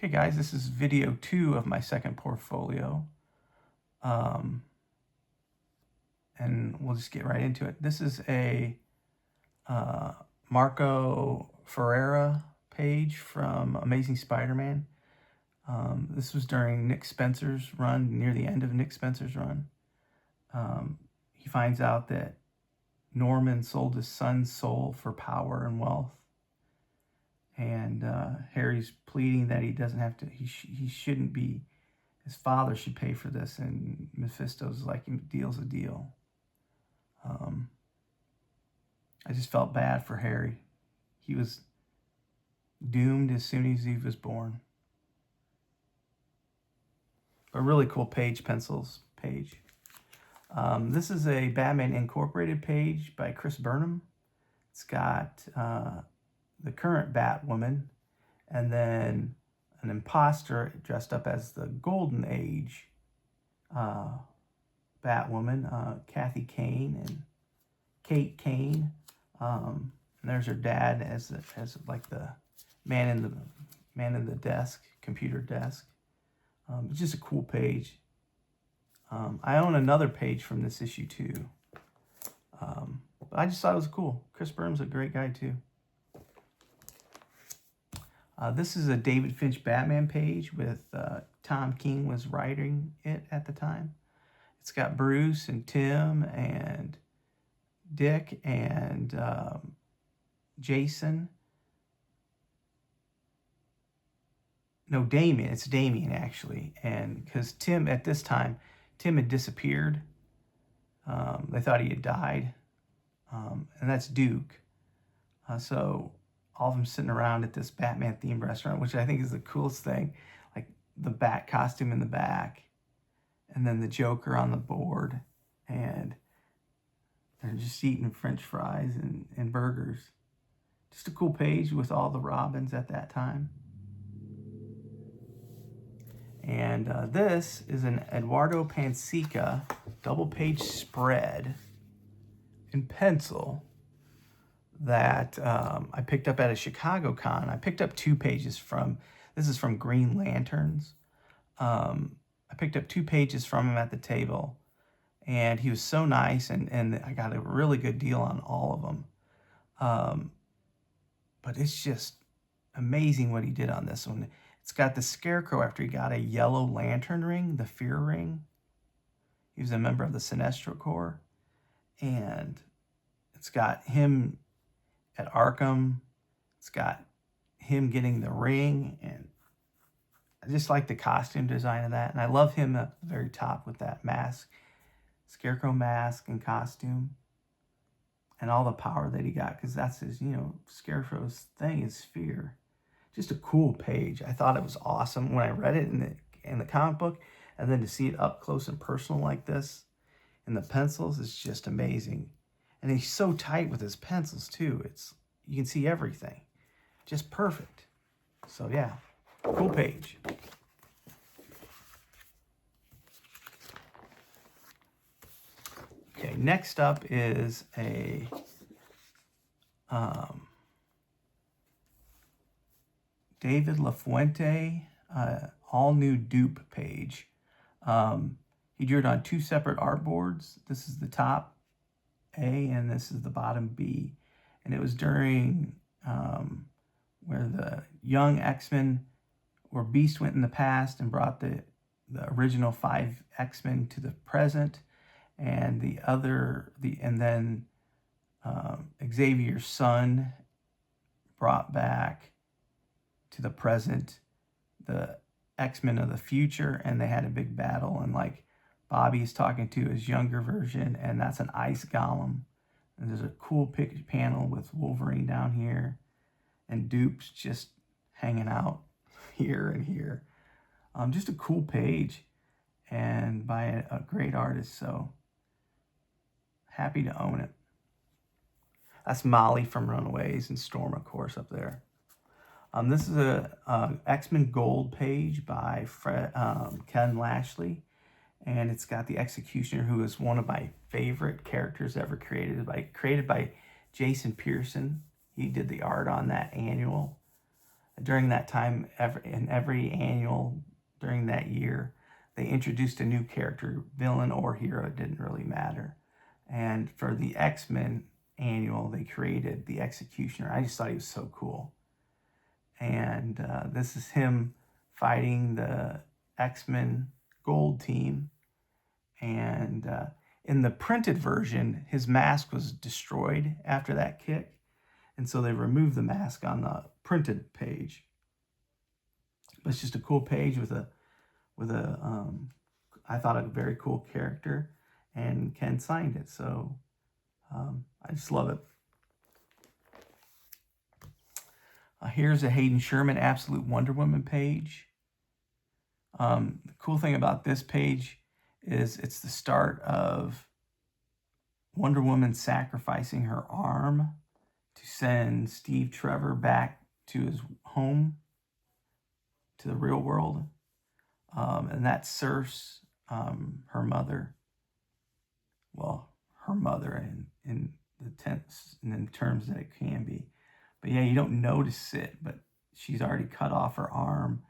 Okay, guys, this is video 2 of my second portfolio. And we'll just get right into it. This is a Marco Ferreira page from Amazing Spider-Man. This was during Nick Spencer's run, near the end of Nick Spencer's run. He finds out that Norman sold his son's soul for power and wealth. And Harry's pleading that he doesn't have to, he shouldn't be, his father should pay for this. And Mephisto's like, deal's a deal. I just felt bad for Harry. He was doomed as soon as he was born. A really cool pencils page. This is a Batman Incorporated page by Chris Burnham. It's got the current Batwoman, and then an imposter dressed up as the Golden Age Batwoman, Kathy Kane and Kate Kane. And there's her dad as like the man in the desk, computer desk. It's just a cool page. I own another page from this issue too. But I just thought it was cool. Chris Burnham's a great guy too. This is a David Finch Batman page with Tom King was writing it at the time. It's got Bruce and Tim and Dick and Jason. No, Damien. It's Damien, actually. And because Tim, at this time, Tim had disappeared. They thought he had died. And that's Duke. So all of them sitting around at this Batman-themed restaurant, which I think is the coolest thing. Like the Bat costume in the back. And then the Joker on the board. And they're just eating French fries and burgers. Just a cool page with all the Robins at that time. And this is an Eduardo Pansica double-page spread in pencil that I picked up at a Chicago con. I picked up 2 pages from, this is from Green Lanterns. I picked up 2 pages from him at the table. And he was so nice, and I got a really good deal on all of them. But it's just amazing what he did on this one. It's got the Scarecrow after he got a yellow lantern ring, the Fear Ring. He was a member of the Sinestro Corps. And it's got him at Arkham. It's got him getting the ring. And I just like the costume design of that. And I love him at the very top with that mask. Scarecrow mask and costume. And all the power that he got. Because that's his, Scarecrow's thing is fear. Just a cool page. I thought it was awesome when I read it in the comic book, and then to see it up close and personal like this in the pencils is just amazing. And he's so tight with his pencils too. You can see everything. Just perfect. So yeah, cool page. Okay, next up is a David LaFuente, all-new dupe page. He drew it on 2 separate artboards. This is the top A, and this is the bottom B. And it was during where the young X-Men, where Beast went in the past and brought the original 5 X-Men to the present, and then Xavier's son brought back to the present the X-Men of the future, and they had a big battle, and like Bobby's talking to his younger version, and that's an ice golem. And there's a cool panel with Wolverine down here and Dupes just hanging out here and here. Just a cool page, and by a great artist, so happy to own it. That's Molly from Runaways, and Storm, of course, up there. This is a X-Men Gold page by Ken Lashley, and it's got the Executioner, who is one of my favorite characters ever created by Jason Pearson. He did the art on that annual. during that time, in every annual during that year, they introduced a new character, villain or hero. It didn't really matter. And for the X-Men annual, they created the Executioner. I just thought he was so cool. And this is him fighting the X-Men Gold team. And in the printed version, his mask was destroyed after that kick. And so they removed the mask on the printed page. But it's just a cool page with a I thought a very cool character, and Ken signed it. So I just love it. Here's a Hayden Sherman Absolute Wonder Woman page. The cool thing about this page is it's the start of Wonder Woman sacrificing her arm to send Steve Trevor back to his home, to the real world. And that serves her mother. Well, her mother in the tense and in terms that it can be. But yeah, you don't notice it, but she's already cut off her arm,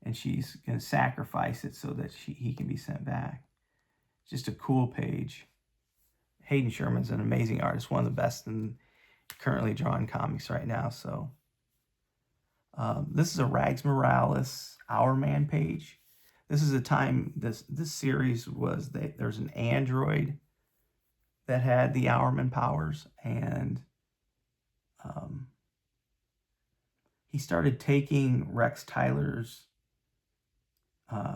and she's going to sacrifice it so that he can be sent back. Just a cool page. Hayden Sherman's an amazing artist, one of the best in currently drawing comics right now. So this is a Rags Morales Our Man page. This is a time this series was there's an android that had the Hourman powers, and he started taking Rex Tyler's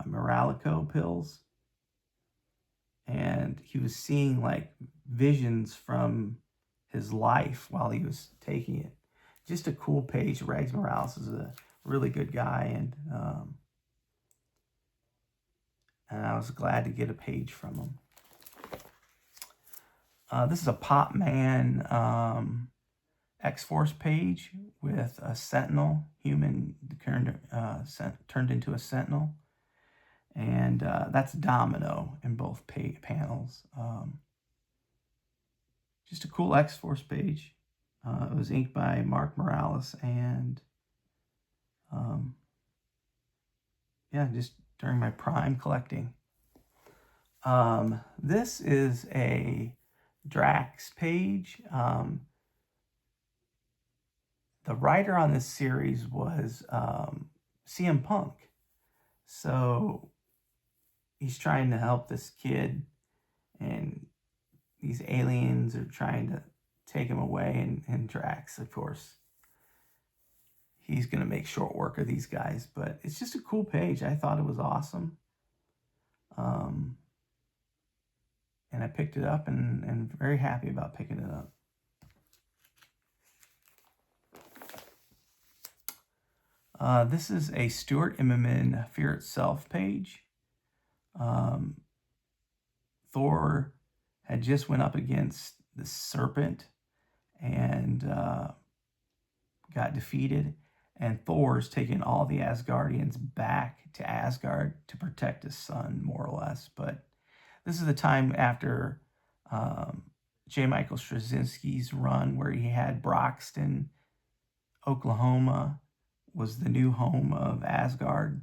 Moralico pills, and he was seeing like visions from his life while he was taking it. Just a cool page. Rags Morales is a really good guy, and I was glad to get a page from him. This is a Pop Man X-Force page with a Sentinel, human turned into a Sentinel. And that's Domino in both panels. Just a cool X-Force page. It was inked by Mark Morales, and yeah, just during my prime collecting. This is a Drax page. The writer on this series was CM Punk. So he's trying to help this kid, and these aliens are trying to take him away, and Drax, of course, he's going to make short work of these guys. But it's just a cool page. I thought it was awesome. And I picked it up, and very happy about picking it up. This is a Stuart Immonen Fear Itself page. Thor had just went up against the Serpent and got defeated. And Thor's taking all the Asgardians back to Asgard to protect his son, more or less. But this is the time after J. Michael Straczynski's run, where he had Broxton, Oklahoma, was the new home of Asgard.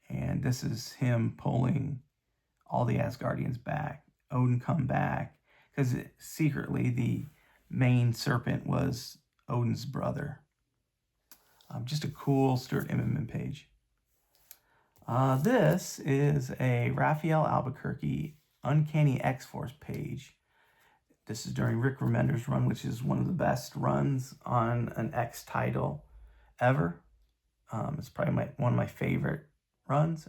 And this is him pulling all the Asgardians back. Odin come back, because secretly the main serpent was Odin's brother. Just a cool Stuart Immonen page. This is a Raphael Albuquerque Uncanny X-Force page. This is during Rick Remender's run, which is one of the best runs on an X title ever. It's probably one of my favorite runs.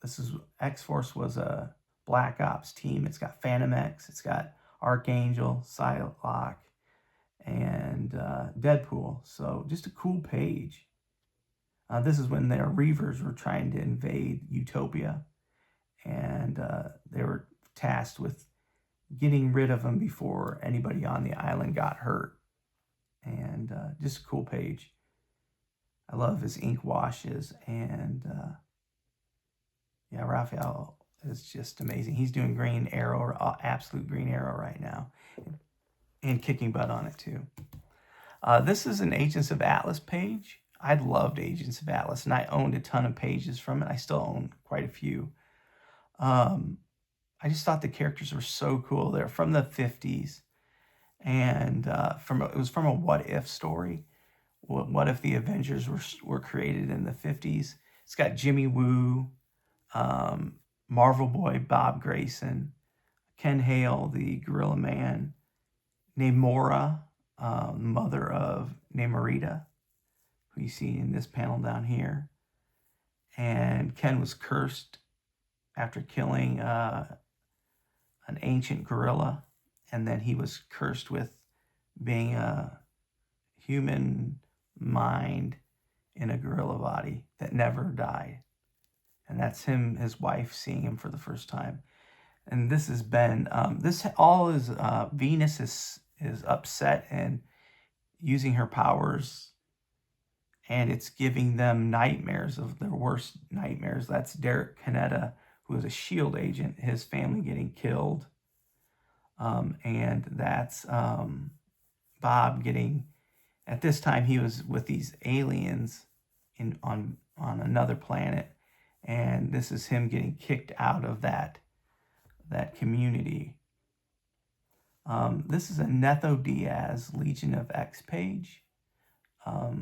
This is X-Force was a Black Ops team. It's got Phantom X, it's got Archangel, Psylocke, and Deadpool. So just a cool page. This is when their Reavers were trying to invade Utopia, and they were tasked with getting rid of them before anybody on the island got hurt. And just a cool page. I love his ink washes, and yeah, Raphael is just amazing. He's doing Green Arrow, absolute Green Arrow right now, and kicking butt on it too. This is an Agents of Atlas page. I loved Agents of Atlas, and I owned a ton of pages from it. I still own quite a few. I just thought the characters were so cool. They're from the 50s, and it was from a what if story. What if the Avengers were created in the 50s? It's got Jimmy Woo, Marvel Boy Bob Grayson, Ken Hale, the Gorilla Man, Namora, mother of Namorita, who you see in this panel down here. And Ken was cursed after killing an ancient gorilla, and then he was cursed with being a human mind in a gorilla body that never died. And that's his wife seeing him for the first time. And this has been, this all is, Venus is upset and using her powers, and it's giving them nightmares of their worst nightmares. That's Derek Kaneda, who is a SHIELD agent, his family getting killed. And that's Bob getting, at this time he was with these aliens on another planet, and this is him getting kicked out of that community. This is a Netho Diaz Legion of X page. I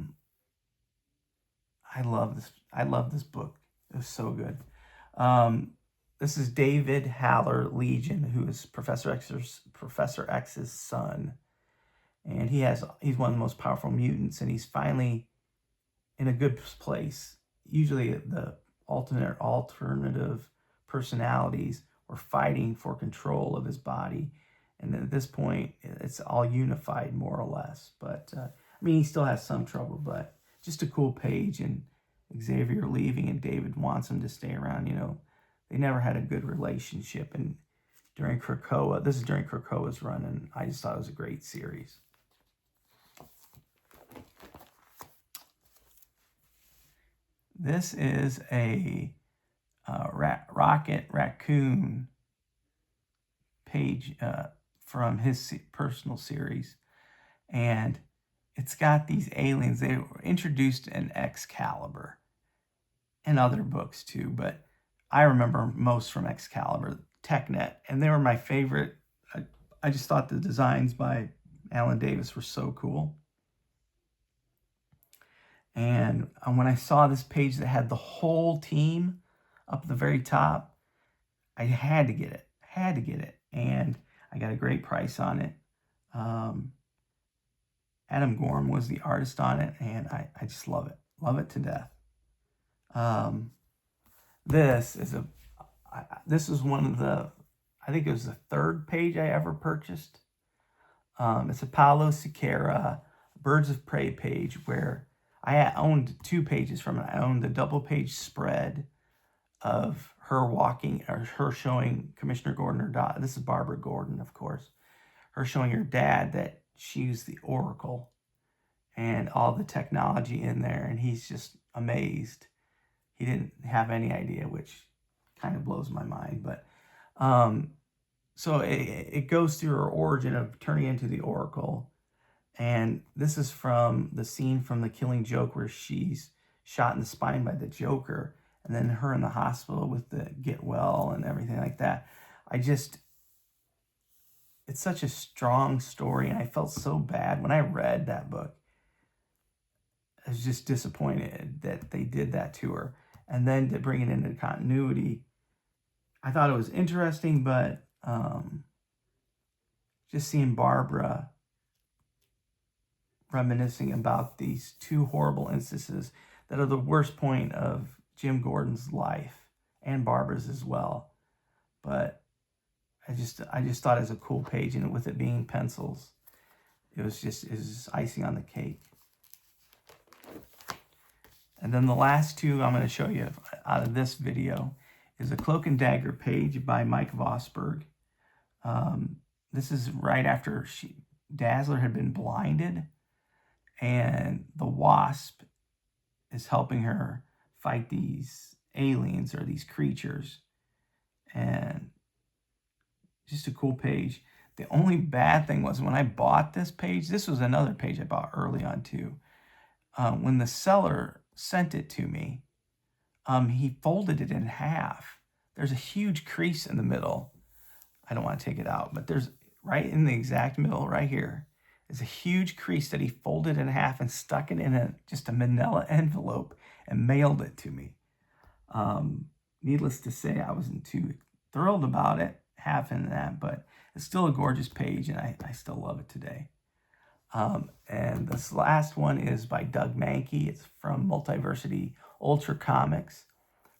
love this book. It was so good. This is David Haller Legion, who is Professor X's son. And he's one of the most powerful mutants, and he's finally in a good place. Usually the alternative personalities were fighting for control of his body. And then at this point, it's all unified more or less. But, I mean, he still has some trouble, but just a cool page. And Xavier leaving, and David wants him to stay around. You know, they never had a good relationship. And during Krakoa, this is during Krakoa's run, and I just thought it was a great series. This is a Rocket Raccoon page from his personal series. And it's got these aliens. They were introduced in Excalibur and other books too, but I remember most from Excalibur, TechNet, and they were my favorite. I just thought the designs by Alan Davis were so cool. And when I saw this page that had the whole team up at the very top, I had to get it. And I got a great price on it. Adam Gorham was the artist on it, and I just love it. Love it to death. This is one of the, I think it was the third page I ever purchased. It's a Paulo Siqueira Birds of Prey page where I owned 2 pages from it. I owned the double page spread of her walking, or her showing Commissioner Gordon, her daughter. This is Barbara Gordon, of course. Her showing her dad that she's the Oracle and all the technology in there. And he's just amazed. He didn't have any idea, which kind of blows my mind. But so it goes through her origin of turning into the Oracle. And this is from the scene from The Killing Joke where she's shot in the spine by the Joker, and then her in the hospital with the get well and everything like that. It's such a strong story, and I felt so bad when I read that book. I was just disappointed that they did that to her. And then to bring it into continuity, I thought it was interesting, but just seeing Barbara reminiscing about these 2 horrible instances that are the worst point of Jim Gordon's life, and Barbara's as well. But I just thought it was a cool page, and with it being pencils, it was just icing on the cake. And then the last 2 I'm going to show you out of this video is a Cloak and Dagger page by Mike Vosberg. This is right after Dazzler had been blinded, and the Wasp is helping her fight these aliens or these creatures. And just a cool page. The only bad thing was when I bought this page, this was another page I bought early on too. When the seller sent it to me, he folded it in half. There's a huge crease in the middle. I don't want to take it out, but there's right in the exact middle right here is a huge crease that he folded in half and stuck it in just a manila envelope and mailed it to me. Needless to say, I wasn't too thrilled about it, having that, but it's still a gorgeous page, and I still love it today. And this last one is by Doug Mankey. It's from Multiversity Ultra Comics,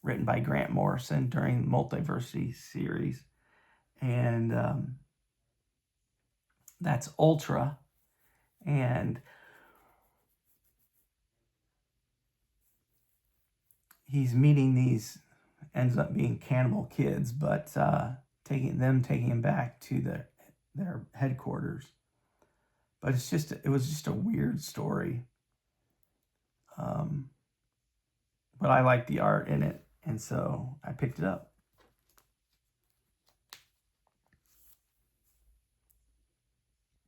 written by Grant Morrison during the Multiversity series. And that's Ultra. And he's meeting these, ends up being cannibal kids, but taking him back to their headquarters. But it was just a weird story. But I like the art in it, and so I picked it up.